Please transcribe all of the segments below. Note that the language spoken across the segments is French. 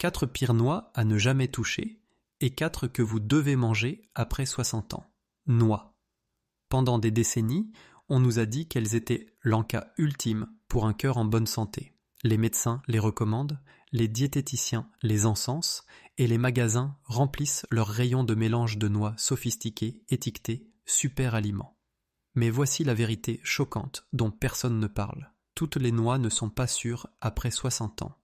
4 pires noix à ne jamais toucher et 4 que vous devez manger après 60 ans. Noix. Pendant des décennies, on nous a dit qu'elles étaient l'encas ultime pour un cœur en bonne santé. Les médecins les recommandent, les diététiciens les encensent et les magasins remplissent leurs rayons de mélange de noix sophistiqués, étiquetés, super aliments. Mais voici la vérité choquante dont personne ne parle. Toutes les noix ne sont pas sûres après 60 ans.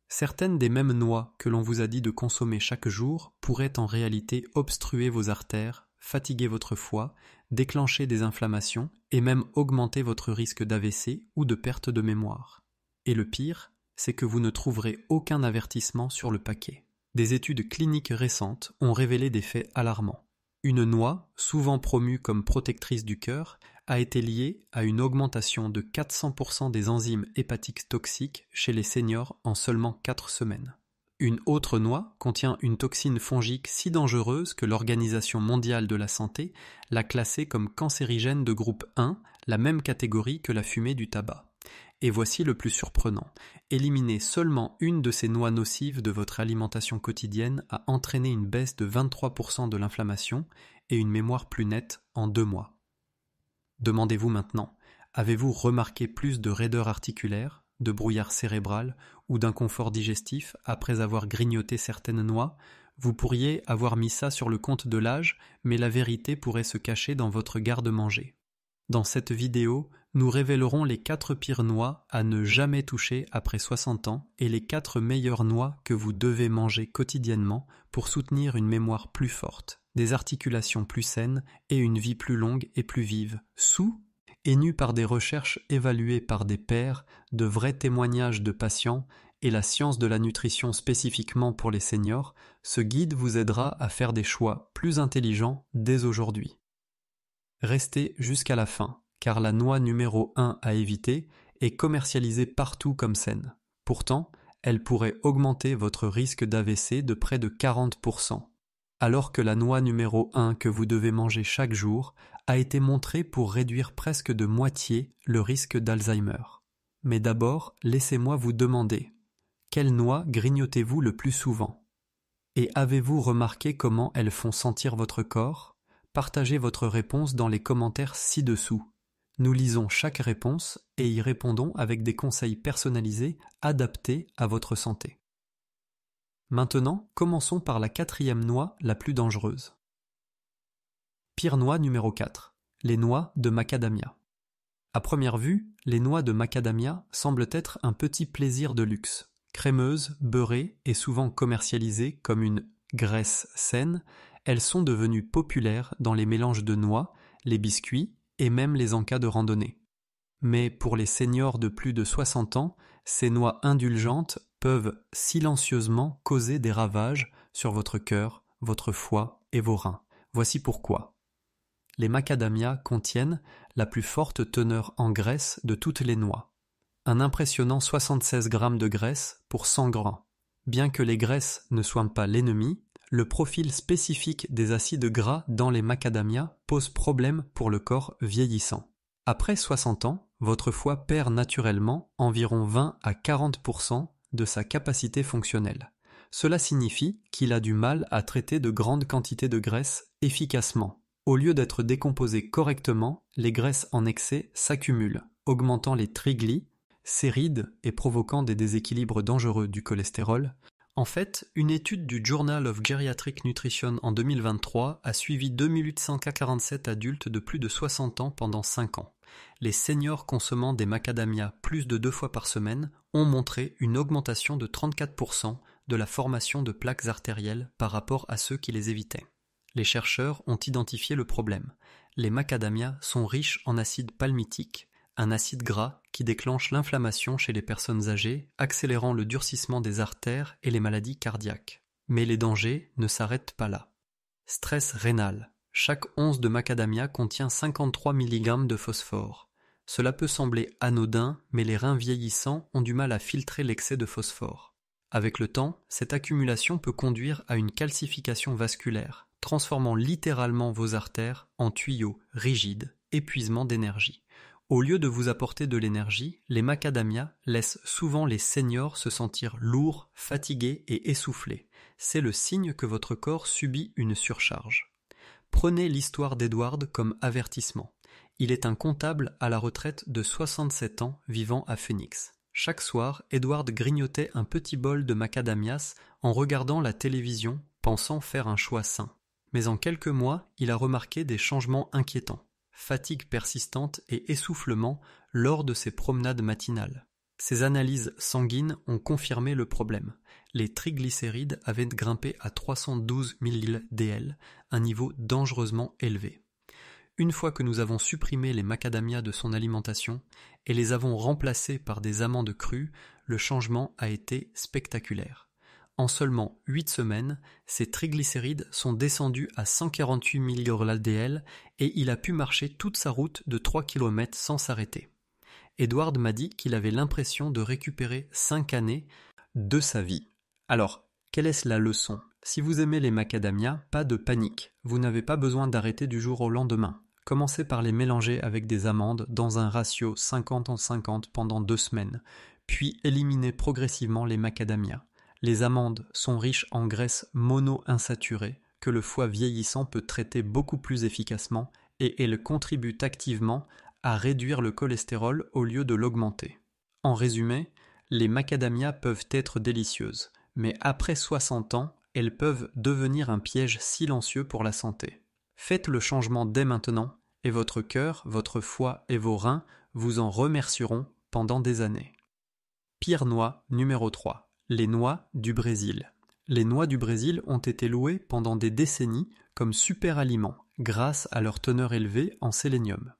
Certaines des mêmes noix que l'on vous a dit de consommer chaque jour pourraient en réalité obstruer vos artères, fatiguer votre foie, déclencher des inflammations et même augmenter votre risque d'AVC ou de perte de mémoire. Et le pire, c'est que vous ne trouverez aucun avertissement sur le paquet. Des études cliniques récentes ont révélé des faits alarmants. Une noix, souvent promue comme protectrice du cœur, a été liée à une augmentation de 400% des enzymes hépatiques toxiques chez les seniors en seulement 4 semaines. Une autre noix contient une toxine fongique si dangereuse que l'Organisation mondiale de la santé l'a classée comme cancérigène de groupe 1, la même catégorie que la fumée du tabac. Et voici le plus surprenant. Éliminer seulement une de ces noix nocives de votre alimentation quotidienne a entraîné une baisse de 23% de l'inflammation et une mémoire plus nette en 2 mois. Demandez-vous maintenant, avez-vous remarqué plus de raideur articulaire, de brouillard cérébral ou d'inconfort digestif après avoir grignoté certaines noix? Vous pourriez avoir mis ça sur le compte de l'âge, mais la vérité pourrait se cacher dans votre garde-manger. Dans cette vidéo, nous révélerons les 4 pires noix à ne jamais toucher après 60 ans et les 4 meilleures noix que vous devez manger quotidiennement pour soutenir une mémoire plus forte, des articulations plus saines et une vie plus longue et plus vive. Et nus par des recherches évaluées par des pairs, de vrais témoignages de patients et la science de la nutrition spécifiquement pour les seniors, ce guide vous aidera à faire des choix plus intelligents dès aujourd'hui. Restez jusqu'à la fin, car la noix numéro 1 à éviter est commercialisée partout comme saine. Pourtant, elle pourrait augmenter votre risque d'AVC de près de 40%, alors que la noix numéro 1 que vous devez manger chaque jour a été montrée pour réduire presque de moitié le risque d'Alzheimer. Mais d'abord, laissez-moi vous demander, quelles noix grignotez-vous le plus souvent? Et avez-vous remarqué comment elles font sentir votre corps? Partagez votre réponse dans les commentaires ci-dessous. Nous lisons chaque réponse et y répondons avec des conseils personnalisés adaptés à votre santé. Maintenant, commençons par la 4e noix la plus dangereuse. Pire noix numéro 4. Les noix de macadamia. À première vue, les noix de macadamia semblent être un petit plaisir de luxe. Crémeuses, beurrées et souvent commercialisées comme une graisse saine, elles sont devenues populaires dans les mélanges de noix, les biscuits et même les encas de randonnée. Mais pour les seniors de plus de 60 ans, ces noix indulgentes peuvent silencieusement causer des ravages sur votre cœur, votre foie et vos reins. Voici pourquoi. Les macadamias contiennent la plus forte teneur en graisse de toutes les noix. Un impressionnant 76 grammes de graisse pour 100 grammes. Bien que les graisses ne soient pas l'ennemi, le profil spécifique des acides gras dans les macadamias pose problème pour le corps vieillissant. Après 60 ans, votre foie perd naturellement environ 20 à 40% de sa capacité fonctionnelle. Cela signifie qu'il a du mal à traiter de grandes quantités de graisse efficacement. Au lieu d'être décomposées correctement, les graisses en excès s'accumulent, augmentant les triglycérides et provoquant des déséquilibres dangereux du cholestérol. En fait, une étude du Journal of Geriatric Nutrition en 2023 a suivi 2847 adultes de plus de 60 ans pendant 5 ans. Les seniors consommant des macadamias plus de 2 fois par semaine ont montré une augmentation de 34% de la formation de plaques artérielles par rapport à ceux qui les évitaient. Les chercheurs ont identifié le problème. Les macadamias sont riches en acide palmitique, un acide gras qui déclenche l'inflammation chez les personnes âgées, accélérant le durcissement des artères et les maladies cardiaques. Mais les dangers ne s'arrêtent pas là. Stress rénal. Chaque once de macadamia contient 53 mg de phosphore. Cela peut sembler anodin, mais les reins vieillissants ont du mal à filtrer l'excès de phosphore. Avec le temps, cette accumulation peut conduire à une calcification vasculaire, transformant littéralement vos artères en tuyaux rigides, épuisement d'énergie. Au lieu de vous apporter de l'énergie, les macadamias laissent souvent les seniors se sentir lourds, fatigués et essoufflés. C'est le signe que votre corps subit une surcharge. Prenez l'histoire d'Edward comme avertissement. Il est un comptable à la retraite de 67 ans vivant à Phoenix. Chaque soir, Edward grignotait un petit bol de macadamias en regardant la télévision, pensant faire un choix sain. Mais en quelques mois, il a remarqué des changements inquiétants. Fatigue persistante et essoufflement lors de ses promenades matinales. Ces analyses sanguines ont confirmé le problème. Les triglycérides avaient grimpé à 312 mL/dl, un niveau dangereusement élevé. Une fois que nous avons supprimé les macadamias de son alimentation et les avons remplacés par des amandes crues, le changement a été spectaculaire. En seulement 8 semaines, ses triglycérides sont descendus à 148 mg/dl et il a pu marcher toute sa route de 3 km sans s'arrêter. Edward m'a dit qu'il avait l'impression de récupérer 5 années de sa vie. Alors, quelle est la leçon ? Si vous aimez les macadamias, pas de panique. Vous n'avez pas besoin d'arrêter du jour au lendemain. Commencez par les mélanger avec des amandes dans un ratio 50-50 pendant 2 semaines, puis éliminez progressivement les macadamias. Les amandes sont riches en graisses monoinsaturées que le foie vieillissant peut traiter beaucoup plus efficacement et elles contribuent activement à réduire le cholestérol au lieu de l'augmenter. En résumé, les macadamias peuvent être délicieuses, mais après 60 ans, elles peuvent devenir un piège silencieux pour la santé. Faites le changement dès maintenant et votre cœur, votre foie et vos reins vous en remercieront pendant des années. Pire noix numéro 3. Les noix du Brésil. Les noix du Brésil ont été louées pendant des décennies comme super aliments grâce à leur teneur élevée en sélénium.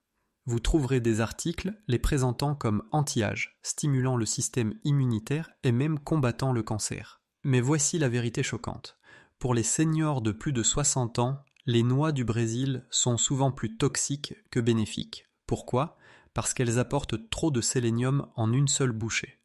Vous trouverez des articles les présentant comme anti-âge, stimulant le système immunitaire et même combattant le cancer. Mais voici la vérité choquante. Pour les seniors de plus de 60 ans, les noix du Brésil sont souvent plus toxiques que bénéfiques. Pourquoi ? Parce qu'elles apportent trop de sélénium en une seule bouchée.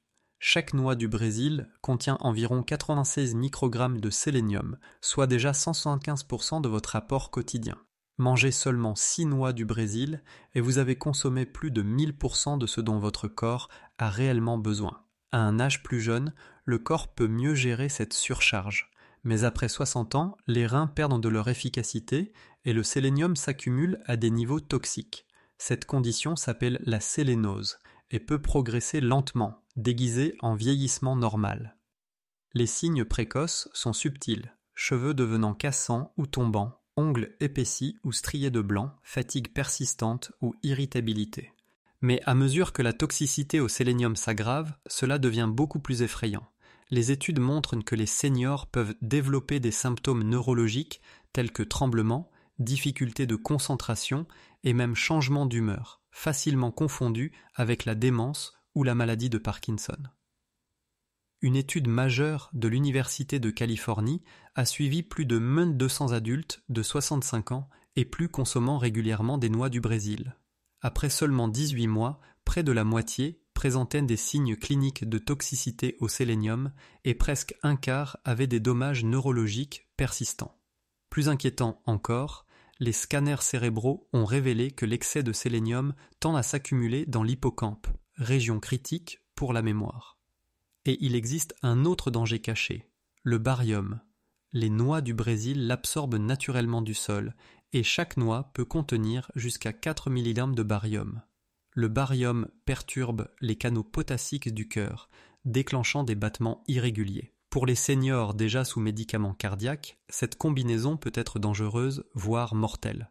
Chaque noix du Brésil contient environ 96 microgrammes de sélénium, soit déjà 175% de votre apport quotidien. Mangez seulement 6 noix du Brésil et vous avez consommé plus de 1000% de ce dont votre corps a réellement besoin. À un âge plus jeune, le corps peut mieux gérer cette surcharge. Mais après 60 ans, les reins perdent de leur efficacité et le sélénium s'accumule à des niveaux toxiques. Cette condition s'appelle la sélénose et peut progresser lentement, déguisée en vieillissement normal. Les signes précoces sont subtils, cheveux devenant cassants ou tombants, ongles épaissis ou striés de blanc, fatigue persistante ou irritabilité. Mais à mesure que la toxicité au sélénium s'aggrave, cela devient beaucoup plus effrayant. Les études montrent que les seniors peuvent développer des symptômes neurologiques tels que tremblements, difficultés de concentration et même changement d'humeur, facilement confondus avec la démence ou la maladie de Parkinson. Une étude majeure de l'Université de Californie a suivi plus de 1200 adultes de 65 ans et plus consommant régulièrement des noix du Brésil. Après seulement 18 mois, près de la moitié présentaient des signes cliniques de toxicité au sélénium et presque un quart avaient des dommages neurologiques persistants. Plus inquiétant encore, les scanners cérébraux ont révélé que l'excès de sélénium tend à s'accumuler dans l'hippocampe, région critique pour la mémoire. Et il existe un autre danger caché, le barium. Les noix du Brésil l'absorbent naturellement du sol et chaque noix peut contenir jusqu'à 4 mg de barium. Le barium perturbe les canaux potassiques du cœur, déclenchant des battements irréguliers. Pour les seniors déjà sous médicaments cardiaques, cette combinaison peut être dangereuse, voire mortelle.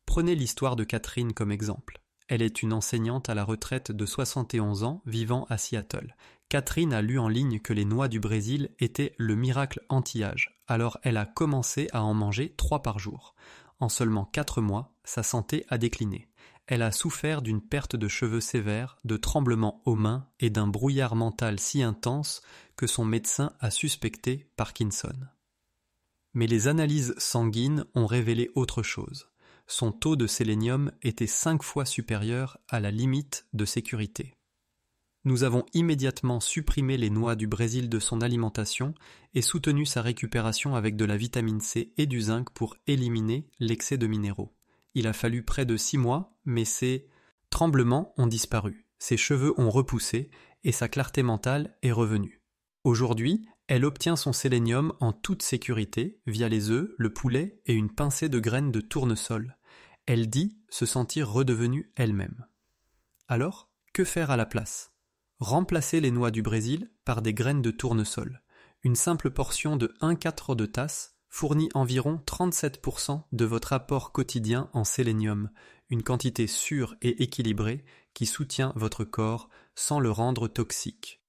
Prenez l'histoire de Catherine comme exemple. Elle est une enseignante à la retraite de 71 ans vivant à Seattle. Catherine a lu en ligne que les noix du Brésil étaient le miracle anti-âge, alors elle a commencé à en manger 3 par jour. En seulement 4 mois, sa santé a décliné. Elle a souffert d'une perte de cheveux sévère, de tremblements aux mains et d'un brouillard mental si intense que son médecin a suspecté Parkinson. Mais les analyses sanguines ont révélé autre chose. Son taux de sélénium était 5 fois supérieur à la limite de sécurité. Nous avons immédiatement supprimé les noix du Brésil de son alimentation et soutenu sa récupération avec de la vitamine C et du zinc pour éliminer l'excès de minéraux. Il a fallu près de 6 mois, mais c'est tremblements ont disparu, ses cheveux ont repoussé et sa clarté mentale est revenue. Aujourd'hui, elle obtient son sélénium en toute sécurité via les œufs, le poulet et une pincée de graines de tournesol. Elle dit se sentir redevenue elle-même. Alors, que faire à la place ? Remplacez les noix du Brésil par des graines de tournesol. Une simple portion de 1/4 de tasse fournit environ 37% de votre apport quotidien en sélénium, une quantité sûre et équilibrée qui soutient votre corps sans le rendre toxique.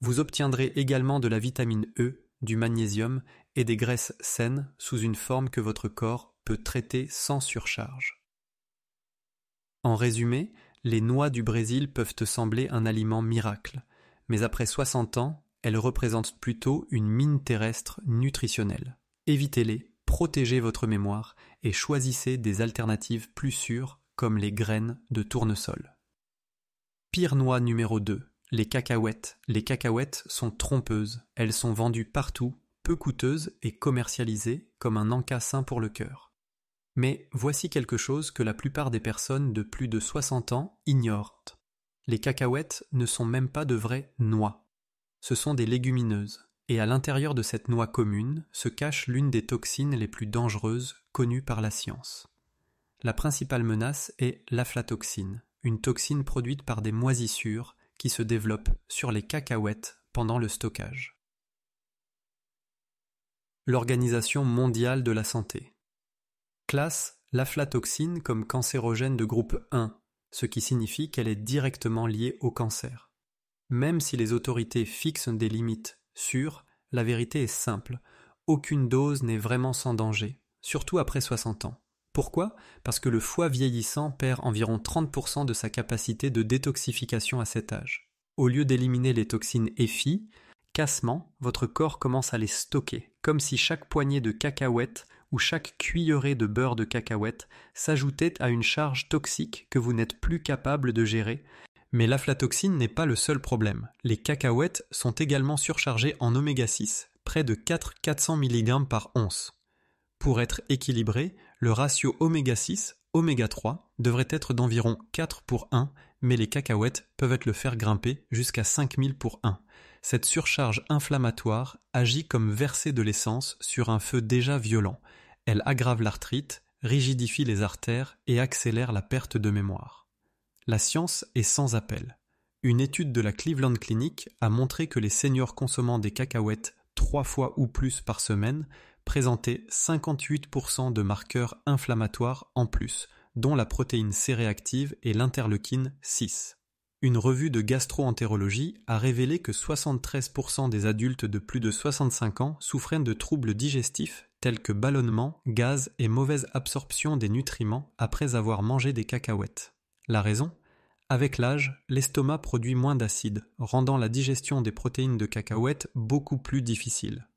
Vous obtiendrez également de la vitamine E, du magnésium et des graisses saines sous une forme que votre corps peut traiter sans surcharge. En résumé, les noix du Brésil peuvent te sembler un aliment miracle, mais après 60 ans, elles représentent plutôt une mine terrestre nutritionnelle. Évitez-les, protégez votre mémoire et choisissez des alternatives plus sûres comme les graines de tournesol. Pire noix numéro 2, les cacahuètes. Les cacahuètes sont trompeuses, elles sont vendues partout, peu coûteuses et commercialisées comme un encas pour le cœur. Mais voici quelque chose que la plupart des personnes de plus de 60 ans ignorent. Les cacahuètes ne sont même pas de vraies noix. Ce sont des légumineuses, et à l'intérieur de cette noix commune se cache l'une des toxines les plus dangereuses connues par la science. La principale menace est l'aflatoxine, une toxine produite par des moisissures qui se développent sur les cacahuètes pendant le stockage. L'Organisation mondiale de la santé classe l'aflatoxine comme cancérogène de groupe 1, ce qui signifie qu'elle est directement liée au cancer. Même si les autorités fixent des limites sûres, la vérité est simple. Aucune dose n'est vraiment sans danger, surtout après 60 ans. Pourquoi ? Parce que le foie vieillissant perd environ 30% de sa capacité de détoxification à cet âge. Au lieu d'éliminer les toxines EFI, cassement, votre corps commence à les stocker, comme si chaque poignée de cacahuètes ou chaque cuillerée de beurre de cacahuète s'ajoutait à une charge toxique que vous n'êtes plus capable de gérer. Mais l'aflatoxine n'est pas le seul problème. Les cacahuètes sont également surchargées en oméga 6, près de 400 mg par once. Pour être équilibré, le ratio oméga 6, oméga 3 devrait être d'environ 4 pour 1, mais les cacahuètes peuvent le faire grimper jusqu'à 5000 pour 1. Cette surcharge inflammatoire agit comme verser de l'essence sur un feu déjà violent. Elle aggrave l'arthrite, rigidifie les artères et accélère la perte de mémoire. La science est sans appel. Une étude de la Cleveland Clinic a montré que les seniors consommant des cacahuètes 3 fois ou plus par semaine présentaient 58% de marqueurs inflammatoires en plus, dont la protéine C-réactive et l'interleukine 6. Une revue de gastro-entérologie a révélé que 73% des adultes de plus de 65 ans souffraient de troubles digestifs tels que ballonnement, gaz et mauvaise absorption des nutriments après avoir mangé des cacahuètes. La raison ? Avec l'âge, l'estomac produit moins d'acide, rendant la digestion des protéines de cacahuètes beaucoup plus difficile.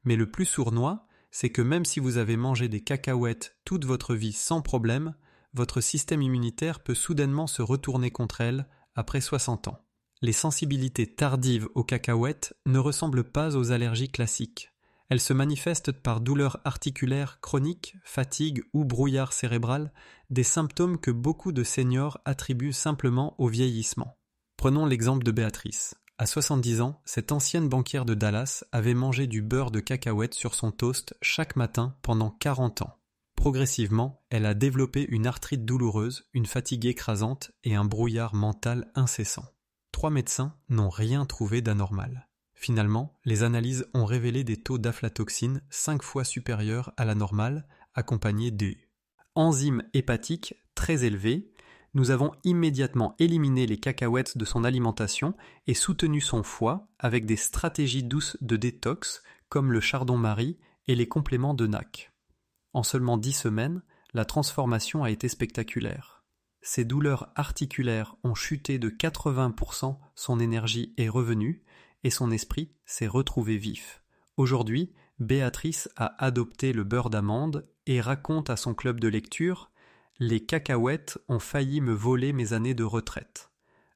Mais le plus sournois, c'est que même si vous avez mangé des cacahuètes toute votre vie sans problème, votre système immunitaire peut soudainement se retourner contre elles après 60 ans. Les sensibilités tardives aux cacahuètes ne ressemblent pas aux allergies classiques. Elles se manifestent par douleurs articulaires chroniques, fatigue ou brouillard cérébral, des symptômes que beaucoup de seniors attribuent simplement au vieillissement. Prenons l'exemple de Béatrice. À 70 ans, cette ancienne banquière de Dallas avait mangé du beurre de cacahuète sur son toast chaque matin pendant 40 ans. Progressivement, elle a développé une arthrite douloureuse, une fatigue écrasante et un brouillard mental incessant. 3 médecins n'ont rien trouvé d'anormal. Finalement, les analyses ont révélé des taux d'aflatoxine 5 fois supérieurs à la normale, accompagnés des enzymes hépatiques très élevées. Nous avons immédiatement éliminé les cacahuètes de son alimentation et soutenu son foie avec des stratégies douces de détox comme le chardon-marie et les compléments de NAC. En seulement 10 semaines, la transformation a été spectaculaire. Ses douleurs articulaires ont chuté de 80%, son énergie est revenue et son esprit s'est retrouvé vif. Aujourd'hui, Béatrice a adopté le beurre d'amande et raconte à son club de lecture « Les cacahuètes ont failli me voler mes années de retraite ».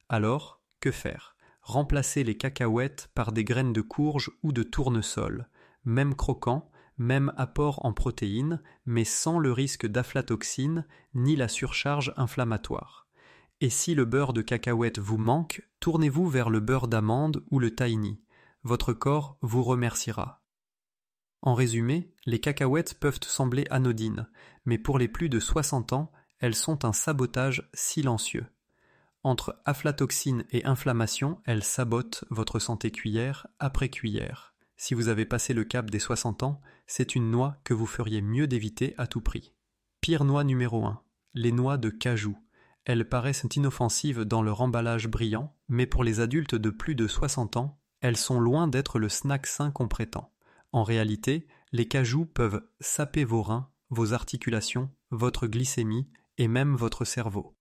Alors, que faire ? Remplacer les cacahuètes par des graines de courge ou de tournesol, même croquant, même apport en protéines, mais sans le risque d'aflatoxine ni la surcharge inflammatoire. Et si le beurre de cacahuète vous manque, tournez-vous vers le beurre d'amande ou le tahini. Votre corps vous remerciera. En résumé, les cacahuètes peuvent sembler anodines, mais pour les plus de 60 ans, elles sont un sabotage silencieux. Entre aflatoxine et inflammation, elles sabotent votre santé cuillère après cuillère. Si vous avez passé le cap des 60 ans, c'est une noix que vous feriez mieux d'éviter à tout prix. Pire noix numéro 1, les noix de cajou. Elles paraissent inoffensives dans leur emballage brillant, mais pour les adultes de plus de 60 ans, elles sont loin d'être le snack sain qu'on prétend. En réalité, les cajous peuvent saper vos reins, vos articulations, votre glycémie et même votre cerveau.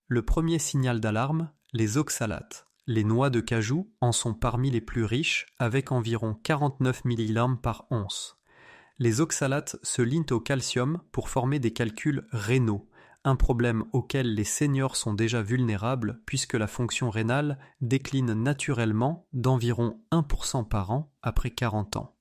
Le premier signal d'alarme, les oxalates. Les noix de cajou en sont parmi les plus riches avec environ 49 mg par once. Les oxalates se lient au calcium pour former des calculs rénaux, un problème auquel les seniors sont déjà vulnérables puisque la fonction rénale décline naturellement d'environ 1% par an après 40 ans.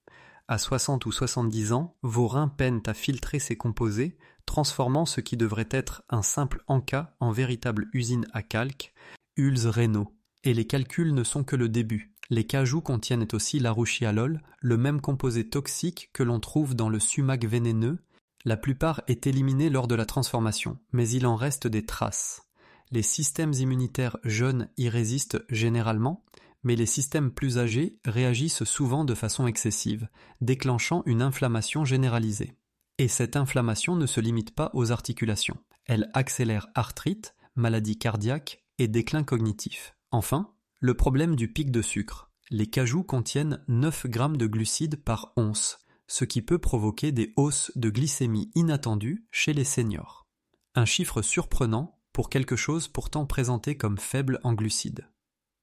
À 60 ou 70 ans, vos reins peinent à filtrer ces composés, transformant ce qui devrait être un simple encas en véritable usine à calque, ulls rénaux. Et les calculs ne sont que le début. Les cajous contiennent aussi l'aruchialol, le même composé toxique que l'on trouve dans le sumac vénéneux. La plupart est éliminé lors de la transformation, mais il en reste des traces. Les systèmes immunitaires jeunes y résistent généralement, mais les systèmes plus âgés réagissent souvent de façon excessive, déclenchant une inflammation généralisée. Et cette inflammation ne se limite pas aux articulations. Elle accélère arthrite, maladie cardiaque et déclin cognitif. Enfin, le problème du pic de sucre. Les cajous contiennent 9 g de glucides par once, ce qui peut provoquer des hausses de glycémie inattendues chez les seniors. Un chiffre surprenant pour quelque chose pourtant présenté comme faible en glucides.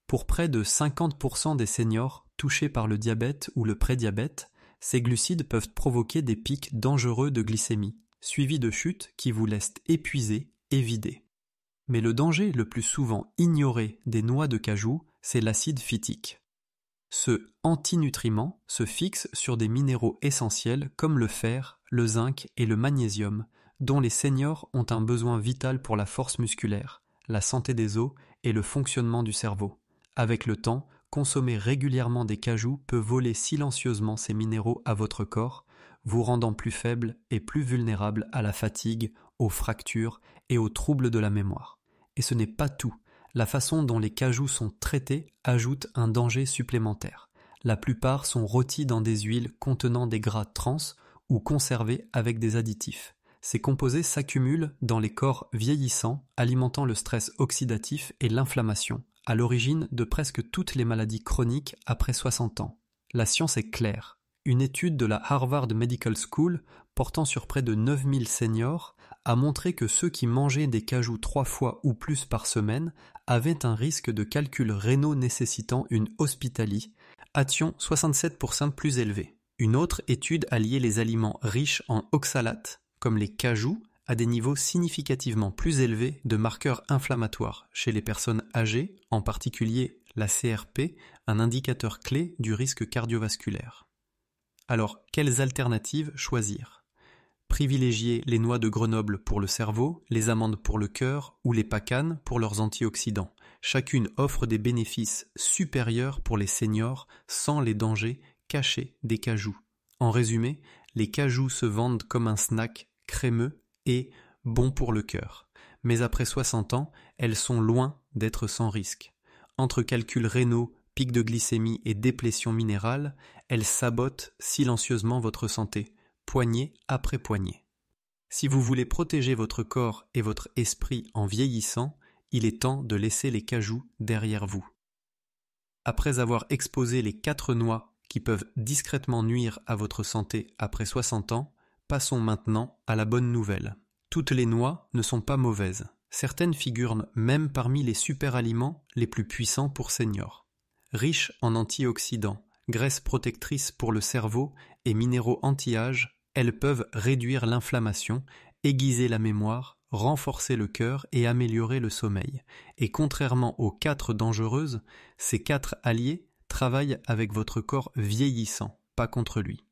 Pour près de 50% des seniors touchés par le diabète ou le prédiabète, ces glucides peuvent provoquer des pics dangereux de glycémie, suivis de chutes qui vous laissent épuisés et vidés. Mais le danger le plus souvent ignoré des noix de cajou, c'est l'acide phytique. Ce antinutriment se fixe sur des minéraux essentiels comme le fer, le zinc et le magnésium, dont les seniors ont un besoin vital pour la force musculaire, la santé des os et le fonctionnement du cerveau. Avec le temps, consommer régulièrement des cajous peut voler silencieusement ces minéraux à votre corps, vous rendant plus faible et plus vulnérable à la fatigue, aux fractures et aux troubles de la mémoire. Et ce n'est pas tout. La façon dont les cajous sont traités ajoute un danger supplémentaire. La plupart sont rôtis dans des huiles contenant des gras trans ou conservés avec des additifs. Ces composés s'accumulent dans les corps vieillissants, alimentant le stress oxydatif et l'inflammation, à l'origine de presque toutes les maladies chroniques après 60 ans. La science est claire. Une étude de la Harvard Medical School, portant sur près de 9000 seniors, a montré que ceux qui mangeaient des cajous 3 fois ou plus par semaine avaient un risque de calculs rénaux nécessitant une hospitalie, ation 67% plus élevé. Une autre étude a lié les aliments riches en oxalates, comme les cajous, à des niveaux significativement plus élevés de marqueurs inflammatoires chez les personnes âgées, en particulier la CRP, un indicateur clé du risque cardiovasculaire. Alors, quelles alternatives choisir ? Privilégier les noix de Grenoble pour le cerveau, les amandes pour le cœur ou les pacanes pour leurs antioxydants. Chacune offre des bénéfices supérieurs pour les seniors sans les dangers cachés des cajous. En résumé, les cajous se vendent comme un snack crémeux et bon pour le cœur. Mais après 60 ans, elles sont loin d'être sans risque. Entre calculs rénaux, pics de glycémie et déplétion minérale, elles sabotent silencieusement votre santé, poignée après poignée. Si vous voulez protéger votre corps et votre esprit en vieillissant, il est temps de laisser les cajous derrière vous. Après avoir exposé les 4 noix qui peuvent discrètement nuire à votre santé après 60 ans, passons maintenant à la bonne nouvelle. Toutes les noix ne sont pas mauvaises. Certaines figurent même parmi les super-aliments les plus puissants pour seniors. Riches en antioxydants, graisses protectrices pour le cerveau et minéraux anti-âge, elles peuvent réduire l'inflammation, aiguiser la mémoire, renforcer le cœur et améliorer le sommeil. Et contrairement aux 4 dangereuses, ces 4 alliés travaillent avec votre corps vieillissant, pas contre lui.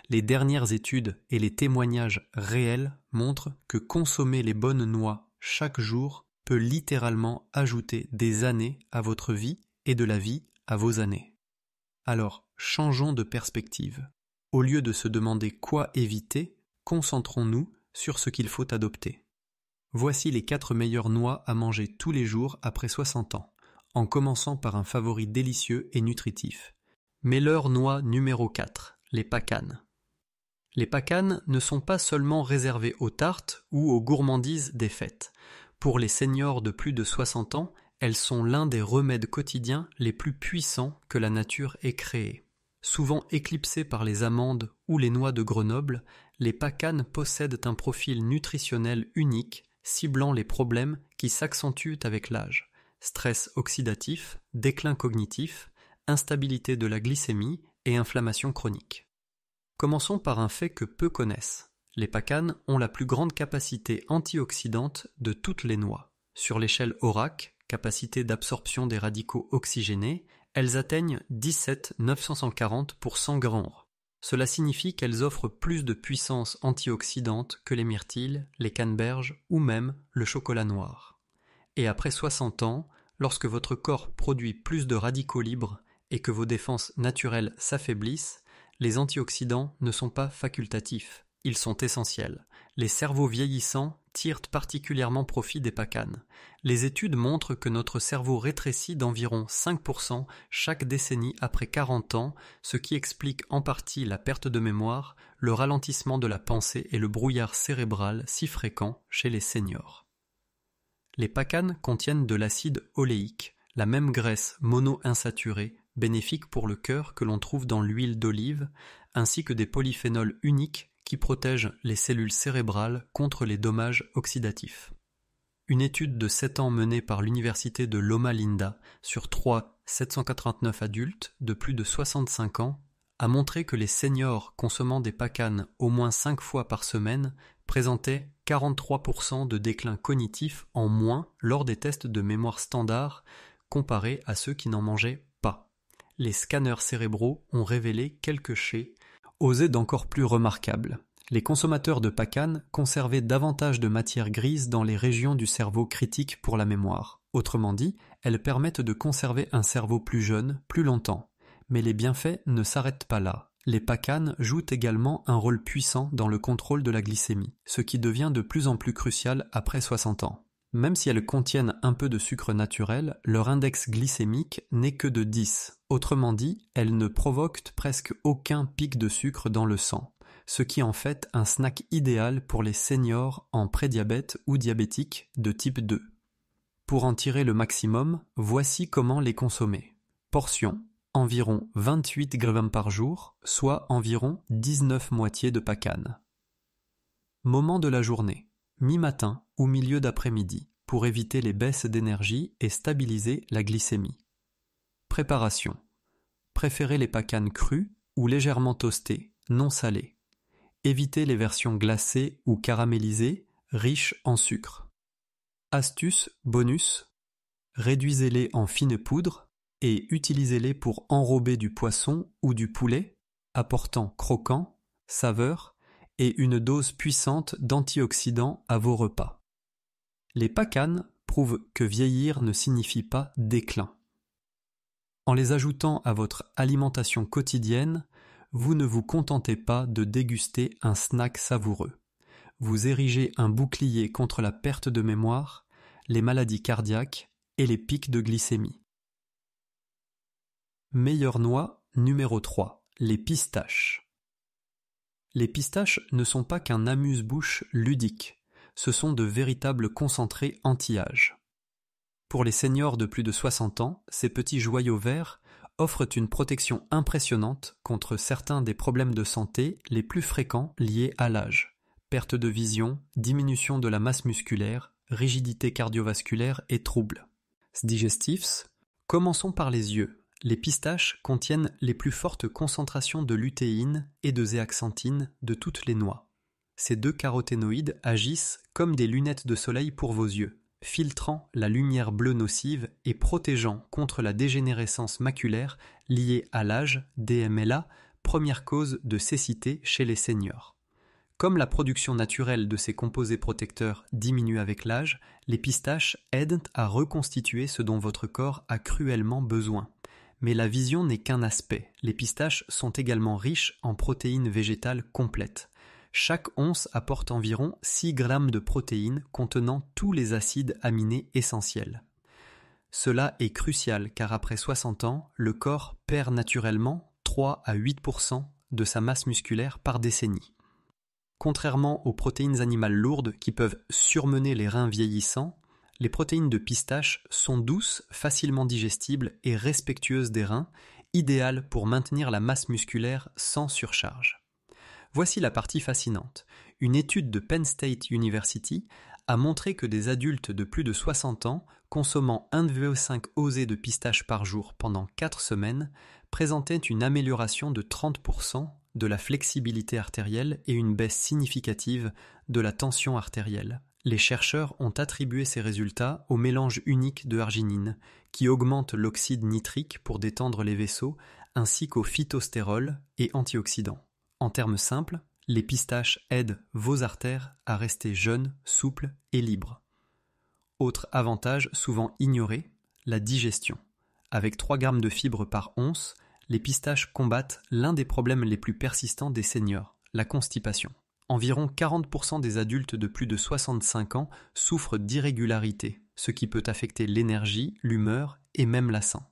Les dernières études et les témoignages réels montrent que consommer les bonnes noix chaque jour peut littéralement ajouter des années à votre vie et de la vie à vos années. Alors, changeons de perspective. Au lieu de se demander quoi éviter, concentrons-nous sur ce qu'il faut adopter. Voici les 4 meilleures noix à manger tous les jours après 60 ans, en commençant par un favori délicieux et nutritif. Meilleure noix numéro 4, les pacanes. Les pacanes ne sont pas seulement réservées aux tartes ou aux gourmandises des fêtes. Pour les seniors de plus de 60 ans, elles sont l'un des remèdes quotidiens les plus puissants que la nature ait créés. Souvent éclipsées par les amandes ou les noix de Grenoble, les pacanes possèdent un profil nutritionnel unique, ciblant les problèmes qui s'accentuent avec l'âge: stress oxydatif, déclin cognitif, instabilité de la glycémie et inflammation chronique. Commençons par un fait que peu connaissent. Les pacanes ont la plus grande capacité antioxydante de toutes les noix. Sur l'échelle ORAC, capacité d'absorption des radicaux oxygénés, elles atteignent 17 940 pour 100 grammes. Cela signifie qu'elles offrent plus de puissance antioxydante que les myrtilles, les canneberges ou même le chocolat noir. Et après 60 ans, lorsque votre corps produit plus de radicaux libres et que vos défenses naturelles s'affaiblissent, les antioxydants ne sont pas facultatifs, ils sont essentiels. Les cerveaux vieillissants tirent particulièrement profit des pacanes. Les études montrent que notre cerveau rétrécit d'environ 5% chaque décennie après 40 ans, ce qui explique en partie la perte de mémoire, le ralentissement de la pensée et le brouillard cérébral si fréquent chez les seniors. Les pacanes contiennent de l'acide oléique, la même graisse monoinsaturée, bénéfique pour le cœur que l'on trouve dans l'huile d'olive, ainsi que des polyphénols uniques qui protègent les cellules cérébrales contre les dommages oxydatifs. Une étude de 7 ans menée par l'université de Loma Linda sur 789 adultes de plus de 65 ans a montré que les seniors consommant des pacanes au moins 5 fois par semaine présentaient 43% de déclin cognitif en moins lors des tests de mémoire standard comparés à ceux qui n'en mangeaient pas. Les scanners cérébraux ont révélé quelques faits osés d'encore plus remarquables. Les consommateurs de pacanes conservaient davantage de matière grise dans les régions du cerveau critiques pour la mémoire. Autrement dit, elles permettent de conserver un cerveau plus jeune, plus longtemps. Mais les bienfaits ne s'arrêtent pas là. Les pacanes jouent également un rôle puissant dans le contrôle de la glycémie, ce qui devient de plus en plus crucial après 60 ans. Même si elles contiennent un peu de sucre naturel, leur index glycémique n'est que de 10. Autrement dit, elles ne provoquent presque aucun pic de sucre dans le sang, ce qui en fait un snack idéal pour les seniors en prédiabète ou diabétiques de type 2. Pour en tirer le maximum, voici comment les consommer. Portion: environ 28 grammes par jour, soit environ 19 moitiés de pacanes. Moment de la journée: mi-matin ou milieu d'après-midi, pour éviter les baisses d'énergie et stabiliser la glycémie. Préparation: préférez les pacanes crues ou légèrement toastées, non salées. Évitez les versions glacées ou caramélisées, riches en sucre. Astuce bonus: réduisez-les en fine poudre et utilisez-les pour enrober du poisson ou du poulet, apportant croquant, saveur et une dose puissante d'antioxydants à vos repas. Les pacanes prouvent que vieillir ne signifie pas déclin. En les ajoutant à votre alimentation quotidienne, vous ne vous contentez pas de déguster un snack savoureux. Vous érigez un bouclier contre la perte de mémoire, les maladies cardiaques et les pics de glycémie. Meilleure noix numéro 3, les pistaches. Les pistaches ne sont pas qu'un amuse-bouche ludique, ce sont de véritables concentrés anti-âge. Pour les seniors de plus de 60 ans, ces petits joyaux verts offrent une protection impressionnante contre certains des problèmes de santé les plus fréquents liés à l'âge: perte de vision, diminution de la masse musculaire, rigidité cardiovasculaire et troubles digestifs. Commençons par les yeux. Les pistaches contiennent les plus fortes concentrations de lutéine et de zéaxanthine de toutes les noix. Ces deux caroténoïdes agissent comme des lunettes de soleil pour vos yeux, filtrant la lumière bleue nocive et protégeant contre la dégénérescence maculaire liée à l'âge, DMLA, première cause de cécité chez les seniors. Comme la production naturelle de ces composés protecteurs diminue avec l'âge, les pistaches aident à reconstituer ce dont votre corps a cruellement besoin. Mais la vision n'est qu'un aspect. Les pistaches sont également riches en protéines végétales complètes. Chaque once apporte environ 6 grammes de protéines contenant tous les acides aminés essentiels. Cela est crucial car après 60 ans, le corps perd naturellement 3 à 8% de sa masse musculaire par décennie. Contrairement aux protéines animales lourdes qui peuvent surmener les reins vieillissants, les protéines de pistache sont douces, facilement digestibles et respectueuses des reins, idéales pour maintenir la masse musculaire sans surcharge. Voici la partie fascinante. Une étude de Penn State University a montré que des adultes de plus de 60 ans consommant 1,5 osées de pistache par jour pendant 4 semaines présentaient une amélioration de 30% de la flexibilité artérielle et une baisse significative de la tension artérielle. Les chercheurs ont attribué ces résultats au mélange unique de arginine, qui augmente l'oxyde nitrique pour détendre les vaisseaux, ainsi qu'au phytostérol et antioxydants. En termes simples, les pistaches aident vos artères à rester jeunes, souples et libres. Autre avantage souvent ignoré, la digestion. Avec 3 grammes de fibres par once, les pistaches combattent l'un des problèmes les plus persistants des seniors, la constipation. Environ 40% des adultes de plus de 65 ans souffrent d'irrégularités, ce qui peut affecter l'énergie, l'humeur et même la faim.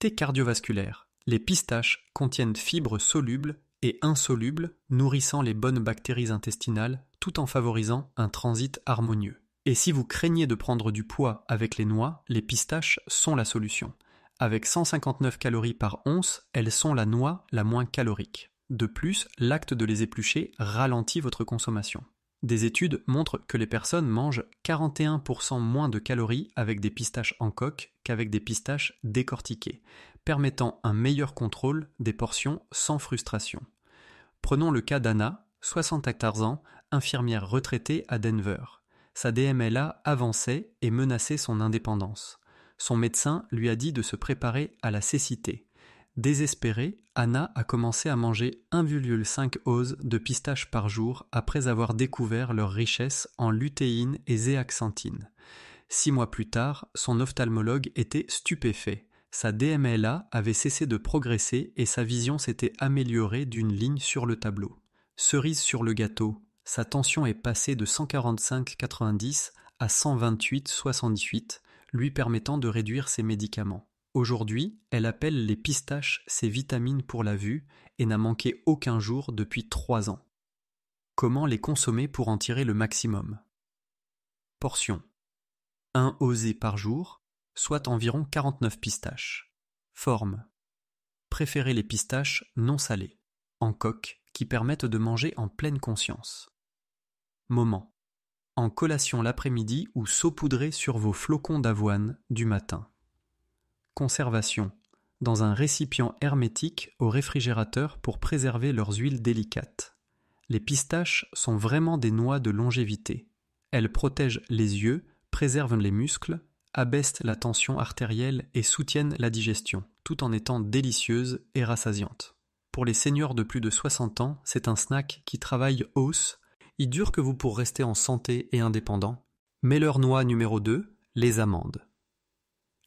Thé cardiovasculaire. Les pistaches contiennent fibres solubles et insolubles, nourrissant les bonnes bactéries intestinales tout en favorisant un transit harmonieux. Et si vous craignez de prendre du poids avec les noix, les pistaches sont la solution. Avec 159 calories par once, elles sont la noix la moins calorique. De plus, l'acte de les éplucher ralentit votre consommation. Des études montrent que les personnes mangent 41% moins de calories avec des pistaches en coque qu'avec des pistaches décortiquées, permettant un meilleur contrôle des portions sans frustration. Prenons le cas d'Anna, 64 ans, infirmière retraitée à Denver. Sa DMLA avançait et menaçait son indépendance. Son médecin lui a dit de se préparer à la cécité. Désespérée, Anna a commencé à manger 1,5 oses de pistaches par jour après avoir découvert leur richesse en lutéine et zéaxanthine. 6 mois plus tard, son ophtalmologue était stupéfait. Sa DMLA avait cessé de progresser et sa vision s'était améliorée d'une ligne sur le tableau. Cerise sur le gâteau, sa tension est passée de 145/90 à 128/68, lui permettant de réduire ses médicaments. Aujourd'hui, elle appelle les pistaches ses vitamines pour la vue et n'a manqué aucun jour depuis 3 ans. Comment les consommer pour en tirer le maximum? Portion. 1 osé par jour, soit environ 49 pistaches. Forme. Préférez les pistaches non salées, en coque, qui permettent de manger en pleine conscience. Moment. En collation l'après-midi ou saupoudrez sur vos flocons d'avoine du matin. Conservation. Dans un récipient hermétique au réfrigérateur pour préserver leurs huiles délicates. Les pistaches sont vraiment des noix de longévité. Elles protègent les yeux, préservent les muscles, abaissent la tension artérielle et soutiennent la digestion, tout en étant délicieuses et rassasiantes. Pour les seniors de plus de 60 ans, c'est un snack qui travaille os. Il dure que vous pour rester en santé et indépendant. Mais leur noix numéro 2, les amandes.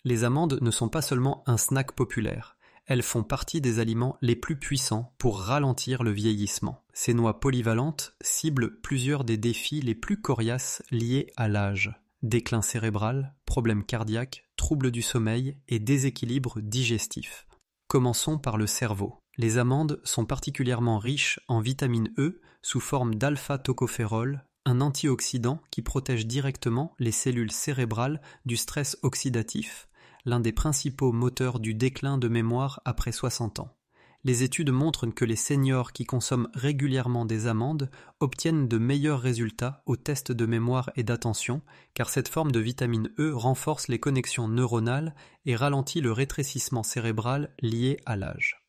Les amandes ne sont pas seulement un snack populaire, elles font partie des aliments les plus puissants pour ralentir le vieillissement. Ces noix polyvalentes ciblent plusieurs des défis les plus coriaces liés à l'âge. Déclin cérébral, problèmes cardiaques, troubles du sommeil et déséquilibre digestif. Commençons par le cerveau. Les amandes sont particulièrement riches en vitamine E sous forme d'alpha-tocophérol, un antioxydant qui protège directement les cellules cérébrales du stress oxydatif, l'un des principaux moteurs du déclin de mémoire après 60 ans. Les études montrent que les seniors qui consomment régulièrement des amandes obtiennent de meilleurs résultats aux tests de mémoire et d'attention, car cette forme de vitamine E renforce les connexions neuronales et ralentit le rétrécissement cérébral lié à l'âge.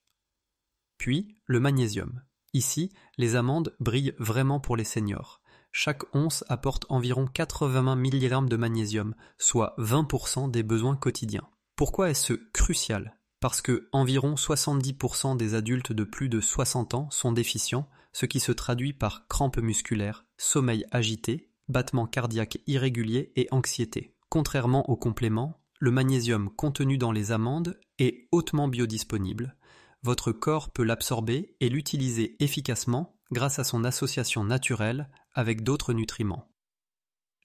Puis, le magnésium. Ici, les amandes brillent vraiment pour les seniors. Chaque once apporte environ 80 mg de magnésium, soit 20% des besoins quotidiens. Pourquoi est-ce crucial ? Parce que environ 70% des adultes de plus de 60 ans sont déficients, ce qui se traduit par crampes musculaires, sommeil agité, battements cardiaques irréguliers et anxiété. Contrairement aux compléments, le magnésium contenu dans les amandes est hautement biodisponible. Votre corps peut l'absorber et l'utiliser efficacement grâce à son association naturelle avec d'autres nutriments.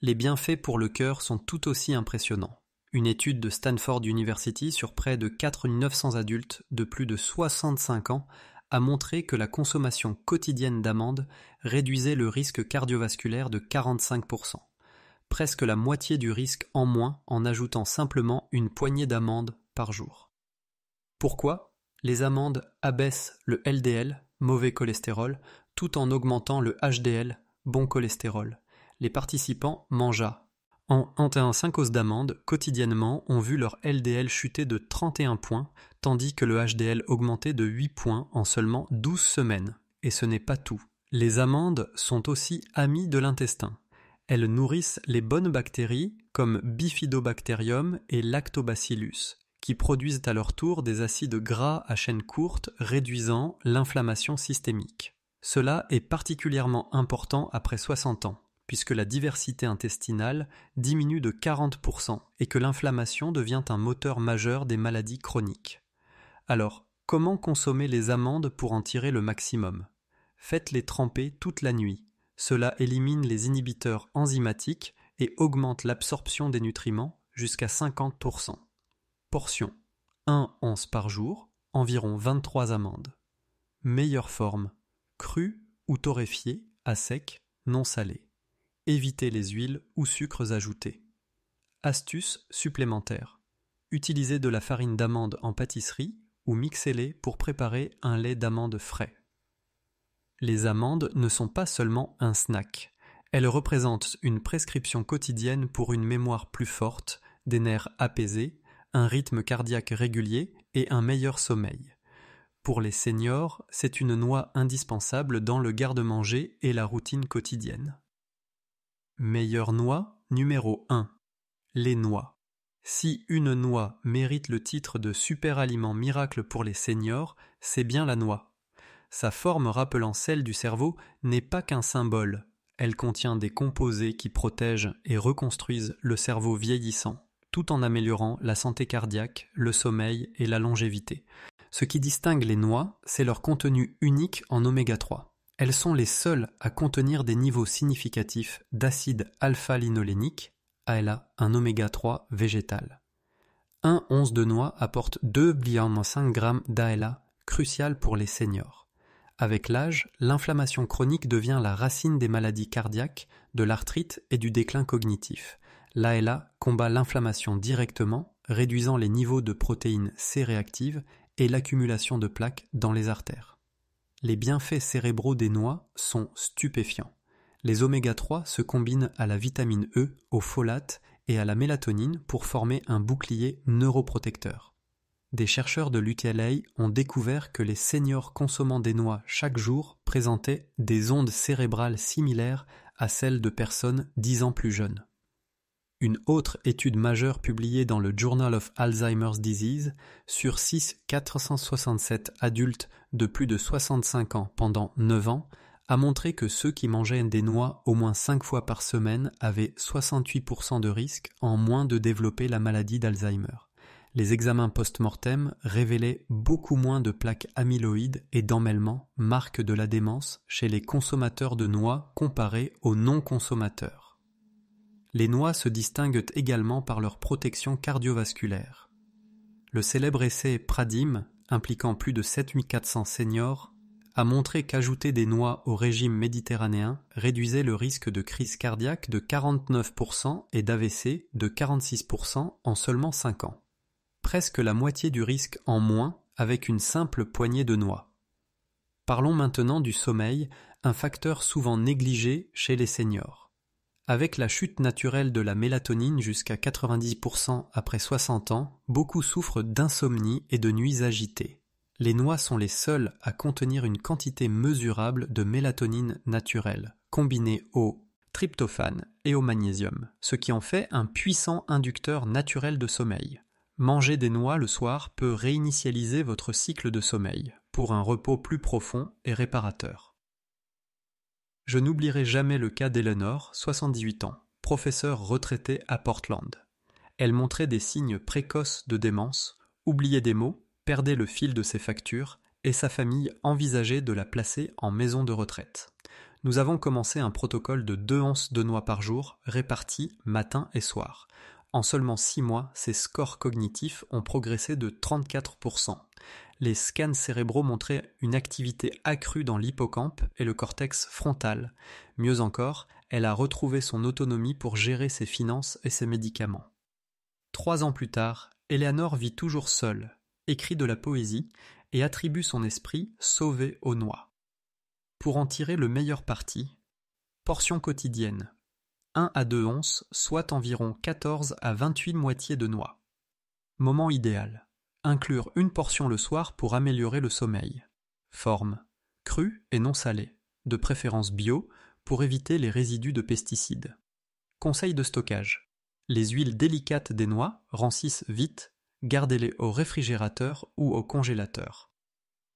Les bienfaits pour le cœur sont tout aussi impressionnants. Une étude de Stanford University sur près de 4900 adultes de plus de 65 ans a montré que la consommation quotidienne d'amandes réduisait le risque cardiovasculaire de 45%. Presque la moitié du risque en moins en ajoutant simplement une poignée d'amandes par jour. Pourquoi ? Les amandes abaissent le LDL, mauvais cholestérol, tout en augmentant le HDL, bon cholestérol. Les participants mangea en 1,5 os d'amandes quotidiennement ont vu leur LDL chuter de 31 points, tandis que le HDL augmentait de 8 points en seulement 12 semaines. Et ce n'est pas tout. Les amandes sont aussi amies de l'intestin. Elles nourrissent les bonnes bactéries comme Bifidobacterium et Lactobacillus, qui produisent à leur tour des acides gras à chaîne courte, réduisant l'inflammation systémique. Cela est particulièrement important après 60 ans. Puisque la diversité intestinale diminue de 40% et que l'inflammation devient un moteur majeur des maladies chroniques. Alors, comment consommer les amandes pour en tirer le maximum ? Faites-les tremper toute la nuit. Cela élimine les inhibiteurs enzymatiques et augmente l'absorption des nutriments jusqu'à 50%. Portion 1 once par jour, environ 23 amandes. Meilleure forme, crue ou torréfiée, à sec, non salée. Évitez les huiles ou sucres ajoutés. Astuce supplémentaire. Utilisez de la farine d'amande en pâtisserie ou mixez-les pour préparer un lait d'amande frais. Les amandes ne sont pas seulement un snack. Elles représentent une prescription quotidienne pour une mémoire plus forte, des nerfs apaisés, un rythme cardiaque régulier et un meilleur sommeil. Pour les seniors, c'est une noix indispensable dans le garde-manger et la routine quotidienne. Meilleure noix numéro 1. Les noix. Si une noix mérite le titre de super aliment miracle pour les seniors, c'est bien la noix. Sa forme rappelant celle du cerveau n'est pas qu'un symbole. Elle contient des composés qui protègent et reconstruisent le cerveau vieillissant, tout en améliorant la santé cardiaque, le sommeil et la longévité. Ce qui distingue les noix, c'est leur contenu unique en oméga 3. Elles sont les seules à contenir des niveaux significatifs d'acide alpha-linolénique, ALA, un oméga 3 végétal. Un once de noix apporte 2,5 g d'ALA, crucial pour les seniors. Avec l'âge, l'inflammation chronique devient la racine des maladies cardiaques, de l'arthrite et du déclin cognitif. L'ALA combat l'inflammation directement, réduisant les niveaux de protéines C réactives et l'accumulation de plaques dans les artères. Les bienfaits cérébraux des noix sont stupéfiants. Les oméga 3 se combinent à la vitamine E, au folate et à la mélatonine pour former un bouclier neuroprotecteur. Des chercheurs de l'UCLA ont découvert que les seniors consommant des noix chaque jour présentaient des ondes cérébrales similaires à celles de personnes 10 ans plus jeunes. Une autre étude majeure publiée dans le Journal of Alzheimer's Disease sur 467 adultes de plus de 65 ans pendant 9 ans a montré que ceux qui mangeaient des noix au moins 5 fois par semaine avaient 68% de risque en moins de développer la maladie d'Alzheimer. Les examens post-mortem révélaient beaucoup moins de plaques amyloïdes et d'emmêlements, marque de la démence, chez les consommateurs de noix comparés aux non-consommateurs. Les noix se distinguent également par leur protection cardiovasculaire. Le célèbre essai PRADIM, impliquant plus de 7400 seniors, a montré qu'ajouter des noix au régime méditerranéen réduisait le risque de crise cardiaque de 49% et d'AVC de 46% en seulement 5 ans. Presque la moitié du risque en moins avec une simple poignée de noix. Parlons maintenant du sommeil, un facteur souvent négligé chez les seniors. Avec la chute naturelle de la mélatonine jusqu'à 90% après 60 ans, beaucoup souffrent d'insomnie et de nuits agitées. Les noix sont les seules à contenir une quantité mesurable de mélatonine naturelle, combinée au tryptophane et au magnésium, ce qui en fait un puissant inducteur naturel de sommeil. Manger des noix le soir peut réinitialiser votre cycle de sommeil, pour un repos plus profond et réparateur. Je n'oublierai jamais le cas d'Eleanor, 78 ans, professeure retraitée à Portland. Elle montrait des signes précoces de démence, oubliait des mots, perdait le fil de ses factures, et sa famille envisageait de la placer en maison de retraite. Nous avons commencé un protocole de 2 onces de noix par jour, réparties matin et soir. En seulement 6 mois, ses scores cognitifs ont progressé de 34%. Les scans cérébraux montraient une activité accrue dans l'hippocampe et le cortex frontal. Mieux encore, elle a retrouvé son autonomie pour gérer ses finances et ses médicaments. 3 ans plus tard, Eleanor vit toujours seule, écrit de la poésie et attribue son esprit sauvé aux noix. Pour en tirer le meilleur parti, portion quotidienne, 1 à 2 onces, soit environ 14 à 28 moitiés de noix. Moment idéal, inclure une portion le soir pour améliorer le sommeil. Forme, crue et non salée, de préférence bio, pour éviter les résidus de pesticides. Conseil de stockage, les huiles délicates des noix rancissent vite, gardez-les au réfrigérateur ou au congélateur.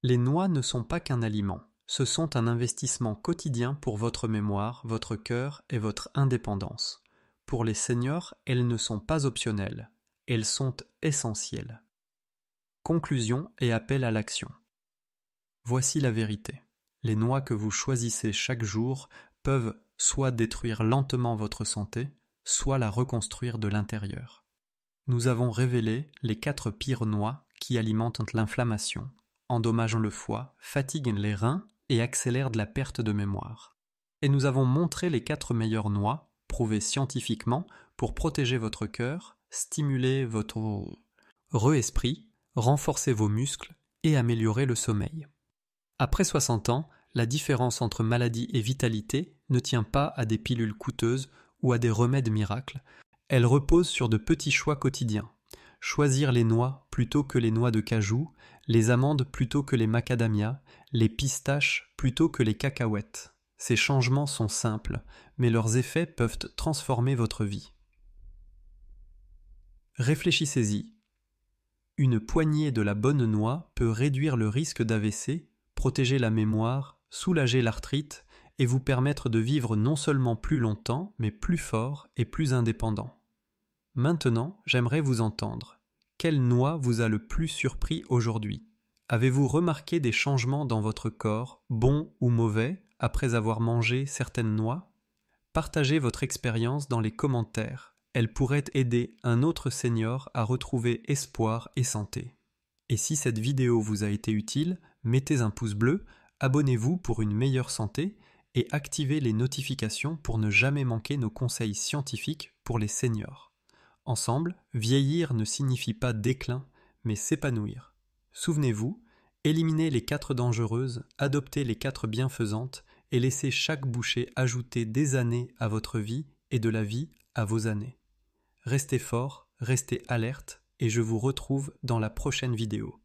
Les noix ne sont pas qu'un aliment. Ce sont un investissement quotidien pour votre mémoire, votre cœur et votre indépendance. Pour les seniors, elles ne sont pas optionnelles, elles sont essentielles. Conclusion et appel à l'action. Voici la vérité. Les noix que vous choisissez chaque jour peuvent soit détruire lentement votre santé, soit la reconstruire de l'intérieur. Nous avons révélé les 4 pires noix qui alimentent l'inflammation, endommagent le foie, fatiguent les reins et accélère de la perte de mémoire. Et nous avons montré les 4 meilleures noix, prouvées scientifiquement, pour protéger votre cœur, stimuler votre re-esprit, renforcer vos muscles et améliorer le sommeil. Après 60 ans, la différence entre maladie et vitalité ne tient pas à des pilules coûteuses ou à des remèdes miracles, elle repose sur de petits choix quotidiens. Choisir les noix plutôt que les noix de cajou, les amandes plutôt que les macadamias, les pistaches plutôt que les cacahuètes. Ces changements sont simples, mais leurs effets peuvent transformer votre vie. Réfléchissez-y. Une poignée de la bonne noix peut réduire le risque d'AVC, protéger la mémoire, soulager l'arthrite et vous permettre de vivre non seulement plus longtemps, mais plus fort et plus indépendant. Maintenant, j'aimerais vous entendre. Quelle noix vous a le plus surpris aujourd'hui ? Avez-vous remarqué des changements dans votre corps, bons ou mauvais, après avoir mangé certaines noix ? Partagez votre expérience dans les commentaires. Elle pourrait aider un autre senior à retrouver espoir et santé. Et si cette vidéo vous a été utile, mettez un pouce bleu, abonnez-vous pour une meilleure santé et activez les notifications pour ne jamais manquer nos conseils scientifiques pour les seniors. Ensemble, vieillir ne signifie pas déclin, mais s'épanouir. Souvenez-vous, éliminez les 4 dangereuses, adoptez les 4 bienfaisantes et laissez chaque bouchée ajouter des années à votre vie et de la vie à vos années. Restez forts, restez alertes et je vous retrouve dans la prochaine vidéo.